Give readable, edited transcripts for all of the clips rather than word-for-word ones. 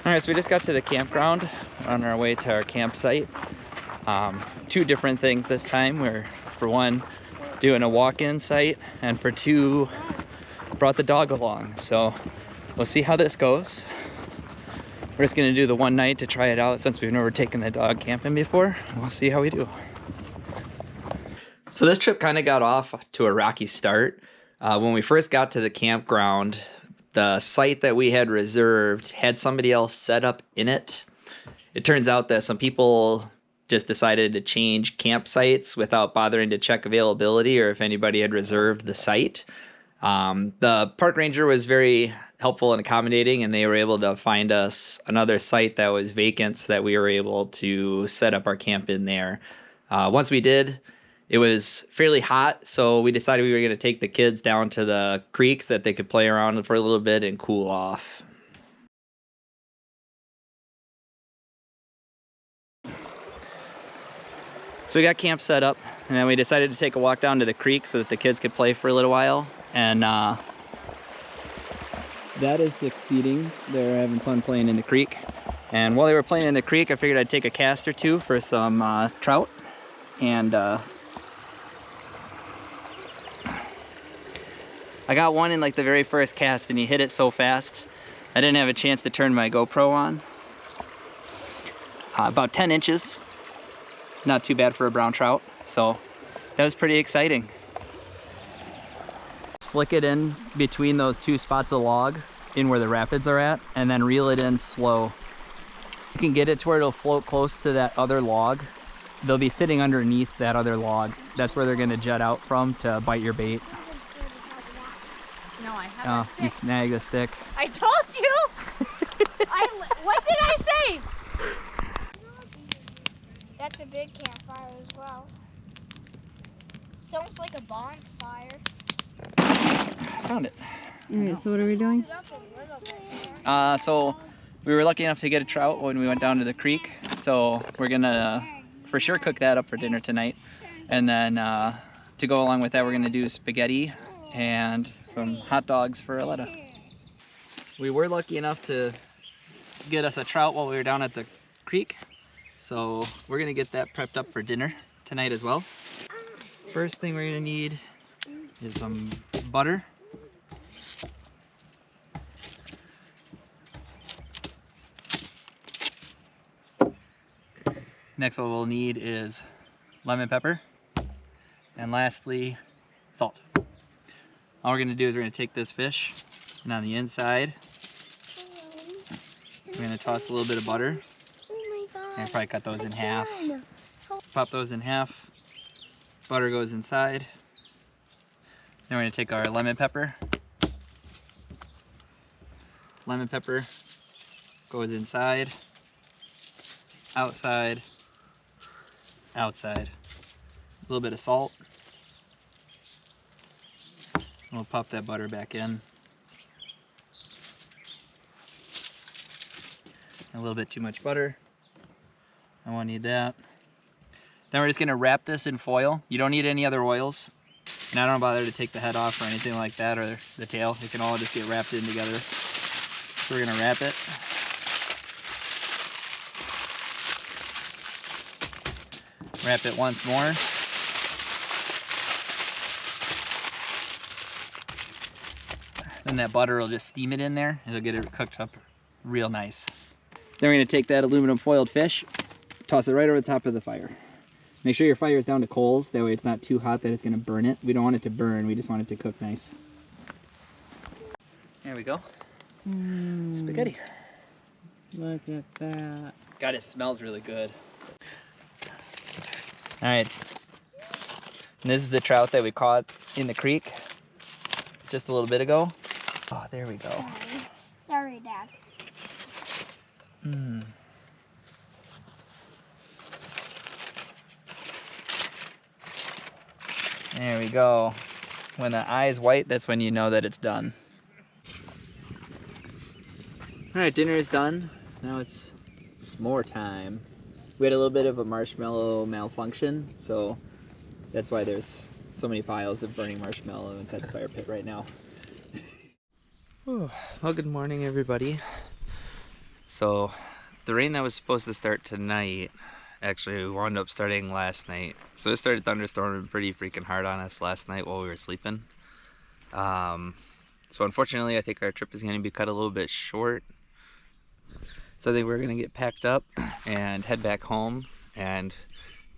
Alright, so we just got to the campground on our way to our campsite. Two different things this time. We're, for one, doing a walk-in site, and for two, brought the dog along. So we'll see how this goes. We're just gonna do the one night to try it out since we've never taken the dog camping before. We'll see how we do. So this trip kind of got off to a rocky start. When we first got to the campground, the site that we had reserved had somebody else set up in it. It turns out that some people just decided to change campsites without bothering to check availability or if anybody had reserved the site. The park ranger was very helpful and accommodating, and they were able to find us another site that was vacant so that we were able to set up our camp in there. Once we did, it was fairly hot, so we decided we were going to take the kids down to the creek so that they could play around for a little bit and cool off. So we got camp set up, and then we decided to take a walk down to the creek so that the kids could play for a little while. And that is succeeding. They're having fun playing in the creek. And while they were playing in the creek, I figured I'd take a cast or two for some trout. And I got one in like the very first cast, and he hit it so fast I didn't have a chance to turn my GoPro on. About 10 inches. Not too bad for a brown trout. So that was pretty exciting. Flick it in between those two spots of log in where the rapids are at, and then reel it in slow. You can get it to where it'll float close to that other log. They'll be sitting underneath that other log. That's where they're going to jet out from to bite your bait. No, I haven't. Oh, you snagged a stick. I told you! What did I say? That's a big campfire as well. It's almost like a bonfire. Found it. Alright, so what are we doing? So we were lucky enough to get a trout when we went down to the creek. So we're gonna for sure cook that up for dinner tonight. And then to go along with that, we're gonna do spaghetti and some hot dogs for Aletta. We were lucky enough to get us a trout while we were down at the creek. So we're gonna get that prepped up for dinner tonight as well. First thing we're gonna need is some butter. Next what we'll need is lemon pepper. And lastly, salt. All we're gonna do is we're gonna take this fish, and on the inside, we're gonna toss a little bit of butter. And probably cut those in half. Pop those in half. Butter goes inside. Then we're gonna take our lemon pepper. Lemon pepper goes inside, outside, outside. A little bit of salt. We'll pop that butter back in. A little bit too much butter. I won't need that. Then we're just gonna wrap this in foil. You don't need any other oils. And I don't bother to take the head off or anything like that, or the tail. It can all just get wrapped in together. So we're gonna wrap it. Wrap it once more. Then that butter will just steam it in there. It'll get it cooked up real nice. Then we're gonna take that aluminum foiled fish, toss it right over the top of the fire. Make sure your fire is down to coals, that way it's not too hot that it's gonna burn it. We don't want it to burn, we just want it to cook nice. There we go. Spaghetti. Look at that. God, it smells really good. All right, and this is the trout that we caught in the creek just a little bit ago. Oh, there we go. Sorry, Dad. There we go. When the eye is white, that's when you know that it's done. All right, dinner is done. Now it's s'more time. We had a little bit of a marshmallow malfunction, so that's why there's so many piles of burning marshmallow inside the fire pit right now. Well, good morning, everybody. So the rain that was supposed to start tonight actually wound up starting last night. So it started thunderstorming pretty freaking hard on us last night while we were sleeping. So unfortunately I think our trip is going to be cut a little bit short. So I think we're going to get packed up and head back home and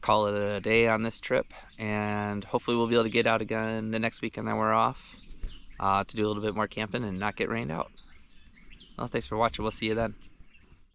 call it a day on this trip, and hopefully we'll be able to get out again the next weekend that we're off to do a little bit more camping and not get rained out. Well, thanks for watching. We'll see you then.